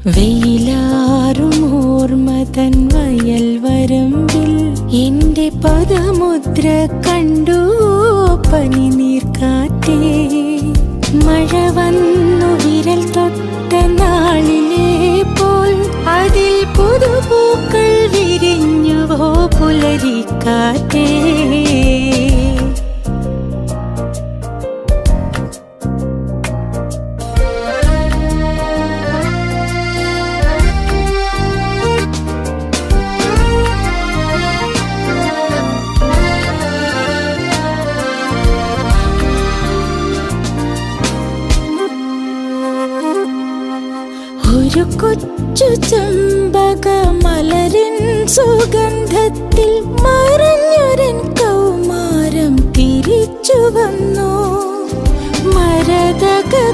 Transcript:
വെയിലാറും ഓർമ്മതൻ വയൽ വരമ്പിൽ എന്റെ പദമുദ്ര കണ്ടു പനിനീർക്കാറ്റേ. മഴ വന്നു വിരൽ തൊട്ട നാളിലെ പോൽ അതിൽ പുതുപൂക്കൾ വിരിഞ്ഞുവോ പുലരിക്കാറ്റേ. ഒരു കൊച്ചു ചെമ്പക മലരിൻ സുഗന്ധത്തിൽ മറഞ്ഞൊരൻ കൗമാരം തിരിച്ചു വന്നു.